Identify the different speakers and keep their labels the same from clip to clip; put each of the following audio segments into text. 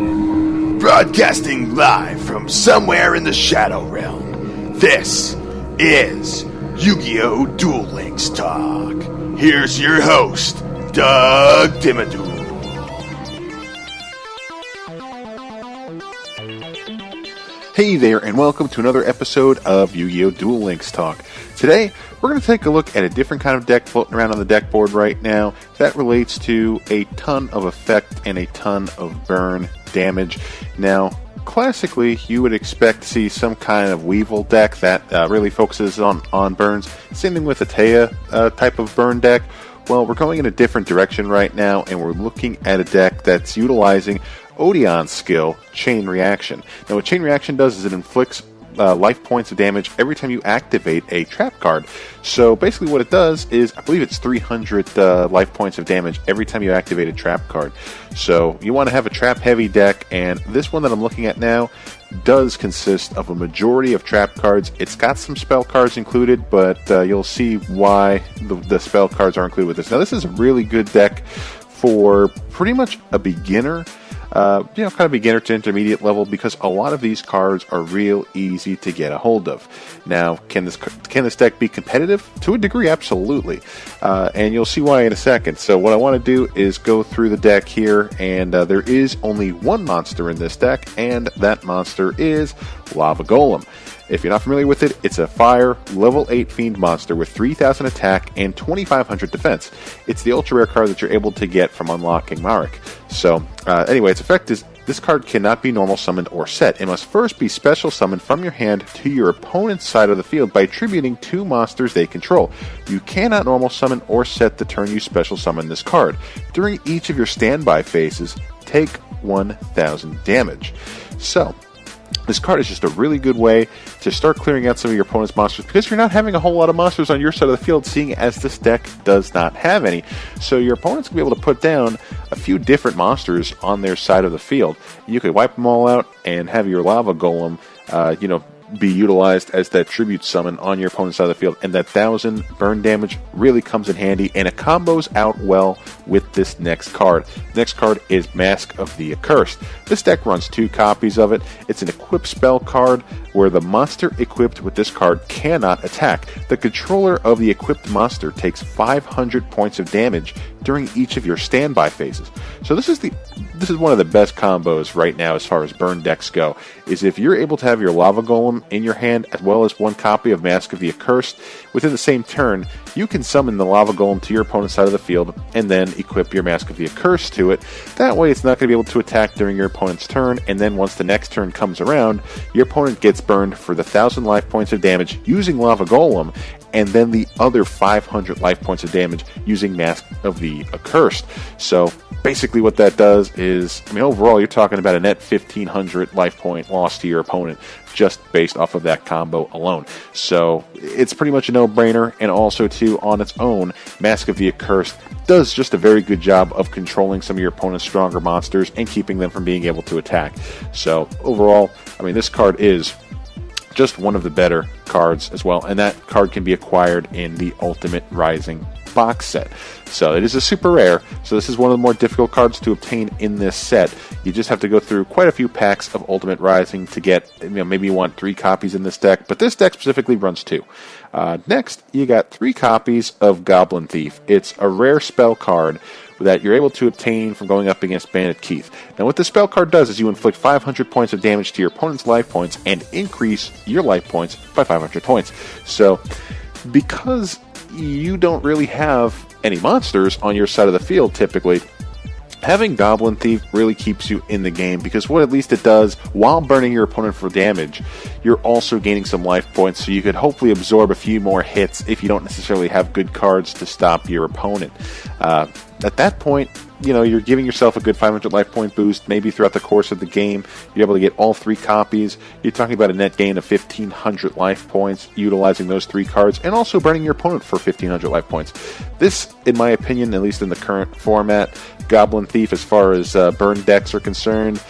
Speaker 1: Broadcasting live from somewhere in the Shadow Realm, this is YuGiOh Duel Links Talk. Here's your host, Doug Dimmaduel.
Speaker 2: Hey there, and welcome to another episode of YuGiOh Duel Links Talk. Today, we're going to take a look at a different kind of deck floating around on the deck board right now that relates to a ton of effect and a ton of burn damage. Now, classically, you would expect to see some kind of Weevil deck that really focuses on burns. Same thing with a Taya type of burn deck. Well, we're going in a different direction right now, and we're looking at a deck that's utilizing Odion's skill, Chain Reaction. Now, what Chain Reaction does is it inflicts life points of damage every time you activate a trap card. So basically what it does is, I believe it's 300 life points of damage every time you activate a trap card. So you want to have a trap heavy deck, and this one that I'm looking at now does consist of a majority of trap cards. It's got some spell cards included, but you'll see why the spell cards are included with this. Now, this is a really good deck for pretty much a beginner, kind of beginner to intermediate level, because a lot of these cards are real easy to get a hold of. Now, can this deck be competitive? To a degree, absolutely. And you'll see why in a second. So what I want to do is go through the deck here, and there is only one monster in this deck, and that monster is Lava Golem. If you're not familiar with it, it's a fire, level 8 fiend monster with 3,000 attack and 2,500 defense. It's the ultra rare card that you're able to get from unlocking Marek. So, anyway, its effect is this card cannot be normal summoned or set. It must first be special summoned from your hand to your opponent's side of the field by attributing 2 monsters they control. You cannot normal summon or set the turn you special summon this card. During each of your standby phases, take 1,000 damage. So, this card is just a really good way to start clearing out some of your opponent's monsters, because you're not having a whole lot of monsters on your side of the field, seeing as this deck does not have any. So your opponent's going to be able to put down a few different monsters on their side of the field. You could wipe them all out and have your Lava Golem, be utilized as that tribute summon on your opponent's side of the field, and that 1,000 burn damage really comes in handy, and it combos out well with this next card. The next card is Mask of the Accursed. This deck runs 2 copies of it. It's an equip spell card where the monster equipped with this card cannot attack. The controller of the equipped monster takes 500 points of damage during each of your standby phases. So this is one of the best combos right now as far as burn decks go, is if you're able to have your Lava Golem in your hand as well as 1 copy of Mask of the Accursed, within the same turn, you can summon the Lava Golem to your opponent's side of the field and then equip your Mask of the Accursed to it. That way it's not going to be able to attack during your opponent's turn, and then once the next turn comes around, your opponent gets burned for the 1,000 life points of damage using Lava Golem, and then the other 500 life points of damage using Mask of the Accursed. So basically what that does is, overall you're talking about a net 1,500 life point loss to your opponent just based off of that combo alone. So it's pretty much a no-brainer, and also too, on its own, Mask of the Accursed does just a very good job of controlling some of your opponent's stronger monsters and keeping them from being able to attack. So overall, this card is just one of the better cards as well, and that card can be acquired in the Ultimate Rising box set. So it is a super rare, so this is one of the more difficult cards to obtain in this set. You just have to go through quite a few packs of Ultimate Rising to get, maybe you want 3 copies in this deck, but this deck specifically runs 2. Next, you got 3 copies of Goblin Thief. It's a rare spell card that you're able to obtain from going up against Bandit Keith. Now, what the spell card does is you inflict 500 points of damage to your opponent's life points and increase your life points by 500 points. So, because you don't really have any monsters on your side of the field typically, having Goblin Thief really keeps you in the game, because what at least it does, while burning your opponent for damage, you're also gaining some life points, so you could hopefully absorb a few more hits if you don't necessarily have good cards to stop your opponent. At that point, you're giving yourself a good 500 life point boost, maybe throughout the course of the game. You're able to get all 3 copies. You're talking about a net gain of 1,500 life points utilizing those 3 cards, and also burning your opponent for 1,500 life points. This, in my opinion, at least in the current format, Goblin Thief, as far as burn decks are concerned,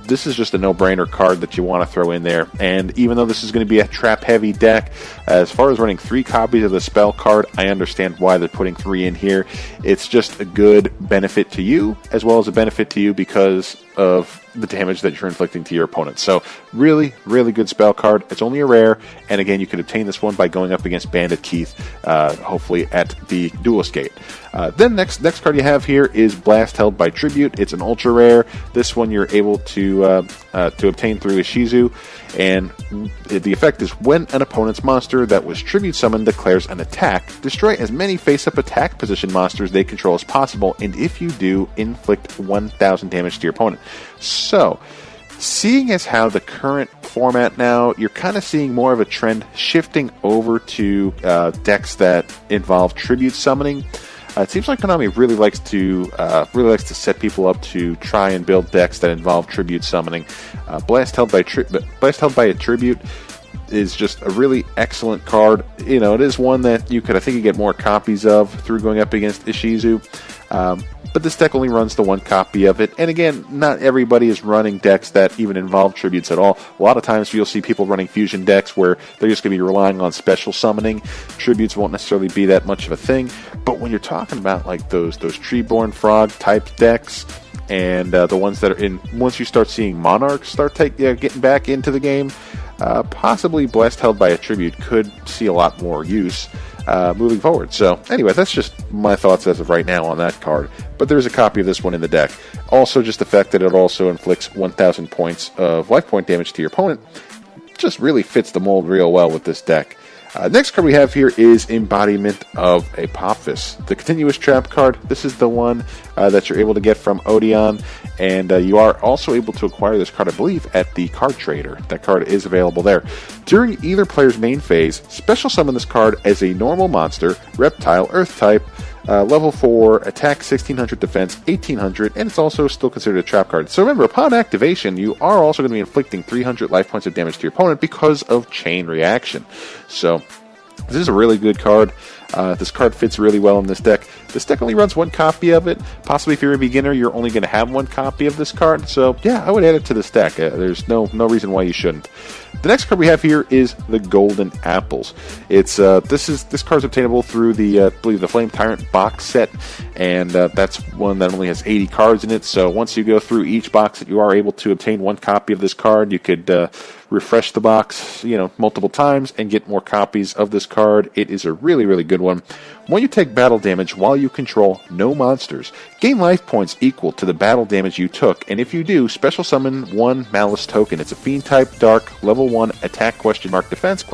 Speaker 2: this is just a no-brainer card that you want to throw in there. And even though this is going to be a trap-heavy deck, as far as running 3 copies of the spell card, I understand why they're putting 3 in here. It's just a good benefit to you, as well as a benefit to you because of the damage that you're inflicting to your opponent. So really, really good spell card. It's only a rare, and again, you can obtain this one by going up against Bandit Keith, hopefully at the Duelist Gate. Then next card you have here is Blast Held by Tribute. It's an ultra rare. This one you're able to obtain through Ishizu, and the effect is when an opponent's monster that was tribute summoned declares an attack, destroy as many face-up attack position monsters they control as possible, and if you do, inflict 1,000 damage to your opponent. So, seeing as how the current format now, you're kind of seeing more of a trend shifting over to decks that involve tribute summoning. It seems like Konami really likes to set people up to try and build decks that involve tribute summoning. Blast Held by a Tribute is just a really excellent card. You know, it is one that I think you get more copies of through going up against Ishizu. But this deck only runs the one copy of it. And again, not everybody is running decks that even involve tributes at all. A lot of times you'll see people running fusion decks where they're just going to be relying on special summoning. Tributes won't necessarily be that much of a thing. But when you're talking about like those Treeborn Frog type decks, and the ones that are in, once you start seeing Monarchs start getting back into the game, possibly Blessed Held by a Tribute could see a lot more use moving forward. So anyway, that's just my thoughts as of right now on that card. But there's a copy of this one in the deck. Also, just the fact that it also inflicts 1,000 points of life point damage to your opponent just really fits the mold real well with this deck. Next card we have here is Embodiment of Apophis, the continuous trap card. This is the one that you're able to get from Odion, and you are also able to acquire this card, I believe, at the card trader. That card is available there. During either player's main phase, special summon this card as a normal monster, reptile, earth type, level 4, attack 1600, defense 1800, and it's also still considered a trap card. So remember, upon activation, you are also going to be inflicting 300 life points of damage to your opponent because of chain reaction. So this is a really good card. This card fits really well in this deck. This deck only runs one copy of it. Possibly if you're a beginner, you're only going to have one copy of this card. So yeah, I would add it to this deck. There's no reason why you shouldn't. The next card we have here is the Golden Apples. It's this card's obtainable through the I believe the Flame Tyrant box set, and that's one that only has 80 cards in it. So once you go through each box, you are able to obtain one copy of this card. You could refresh the box, multiple times and get more copies of this card. It is a really, really good one. When you take battle damage while you control no monsters, gain life points equal to the battle damage you took, and if you do, special summon one Malice token. It's a Fiend type, Dark, level 1, attack defense ?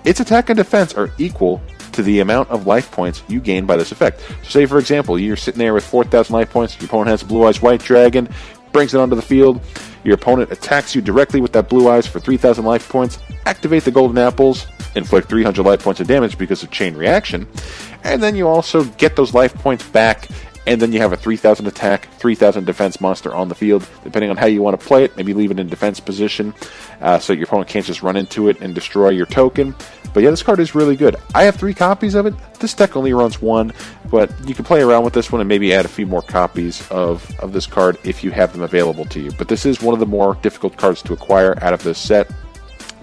Speaker 2: Its attack and defense are equal to the amount of life points you gain by this effect. So say, for example, you're sitting there with 4,000 life points, your opponent has a Blue Eyes White Dragon, brings it onto the field, your opponent attacks you directly with that Blue Eyes for 3,000 life points, activate the Golden Apples, inflict 300 life points of damage because of chain reaction, and then you also get those life points back, and then you have a 3,000 attack, 3,000 defense monster on the field, depending on how you want to play it. Maybe leave it in defense position so your opponent can't just run into it and destroy your token. But yeah, this card is really good. I have 3 copies of it. This deck only runs 1, but you can play around with this one and maybe add a few more copies of this card if you have them available to you. But this is one of the more difficult cards to acquire out of this set.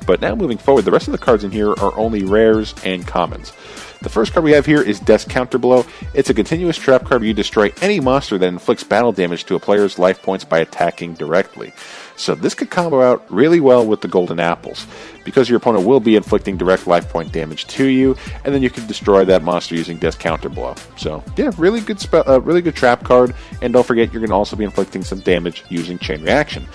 Speaker 2: But now moving forward, the rest of the cards in here are only rares and commons. The first card we have here is Death's Counterblow. It's a continuous trap card where you destroy any monster that inflicts battle damage to a player's life points by attacking directly. So this could combo out really well with the Golden Apples, because your opponent will be inflicting direct life point damage to you, and then you can destroy that monster using Death's Counterblow. So yeah, really good trap card, and don't forget you're going to also be inflicting some damage using Chain Reaction.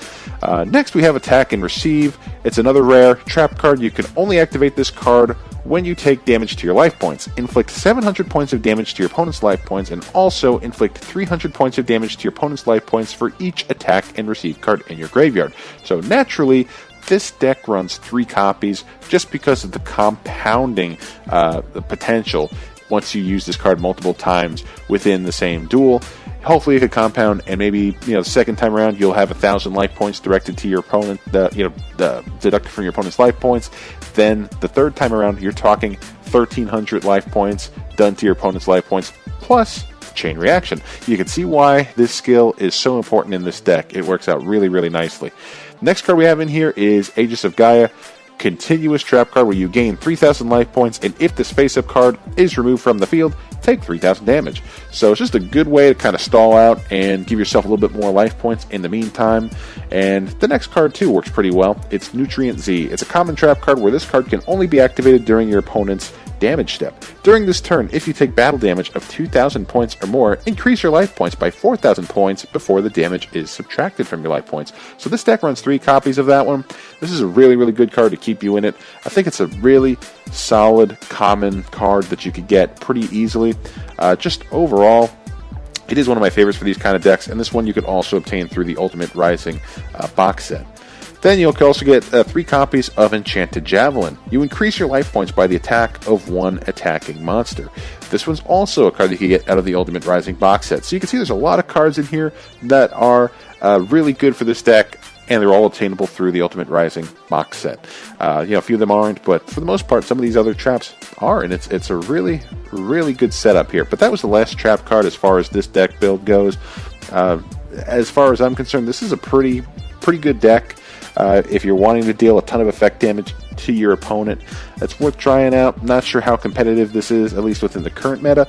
Speaker 2: Next we have Attack and Receive. It's another rare trap card. You can only activate this card when you take damage to your life points. Inflict 700 points of damage to your opponent's life points, and also inflict 300 points of damage to your opponent's life points for each Attack and Receive card in your graveyard. So naturally, this deck runs 3 copies just because of the compounding the potential once you use this card multiple times within the same duel. Hopefully it could compound, and maybe the second time around you'll have 1,000 life points directed to your opponent, deducted from your opponent's life points. Then the third time around you're talking 1,300 life points done to your opponent's life points plus Chain Reaction. You can see why this skill is so important in this deck. It works out really, really nicely. Next card we have in here is Aegis of Gaia. continuous trap card where you gain 3,000 life points, and if this face-up card is removed from the field, take 3,000 damage. So it's just a good way to kind of stall out and give yourself a little bit more life points in the meantime. And the next card too works pretty well. It's Nutrient Z. It's a common trap card where this card can only be activated during your opponent's damage step. During this turn, if you take battle damage of 2,000 points or more, increase your life points by 4,000 points before the damage is subtracted from your life points. So this deck runs 3 copies of that one. This is a really, really good card to keep you in it. I think it's a really solid, common card that you could get pretty easily. Just overall, it is one of my favorites for these kind of decks, and this one you could also obtain through the Ultimate Rising box set. Then you'll also get 3 copies of Enchanted Javelin. You increase your life points by the attack of 1 attacking monster. This one's also a card that you can get out of the Ultimate Rising box set. So you can see there's a lot of cards in here that are really good for this deck, and they're all obtainable through the Ultimate Rising box set. A few of them aren't, but for the most part, some of these other traps are, and it's a really, really good setup here. But that was the last trap card as far as this deck build goes. As far as I'm concerned, this is a pretty good deck. If you're wanting to deal a ton of effect damage to your opponent, it's worth trying out. Not sure how competitive this is, at least within the current meta,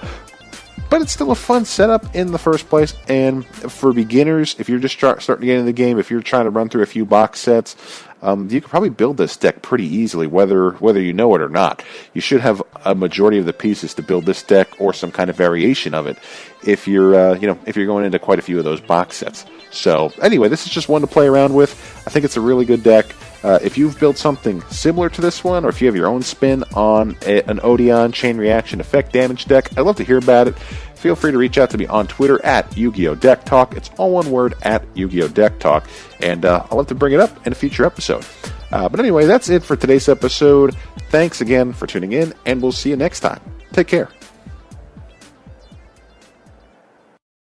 Speaker 2: but it's still a fun setup in the first place. And for beginners, if you're just starting to get into the game, if you're trying to run through a few box sets, you can probably build this deck pretty easily, whether you know it or not. You should have a majority of the pieces to build this deck or some kind of variation of it if you're going into quite a few of those box sets. So anyway, this is just one to play around with. I think it's a really good deck. If you've built something similar to this one, or if you have your own spin on an Odion chain reaction effect damage deck, I'd love to hear about it. Feel free to reach out to me on Twitter at YuGiOh Deck Talk. It's all one word, at YuGiOh Deck Talk, and I'll love to bring it up in a future episode. But anyway, that's it for today's episode. Thanks again for tuning in, and we'll see you next time. Take care.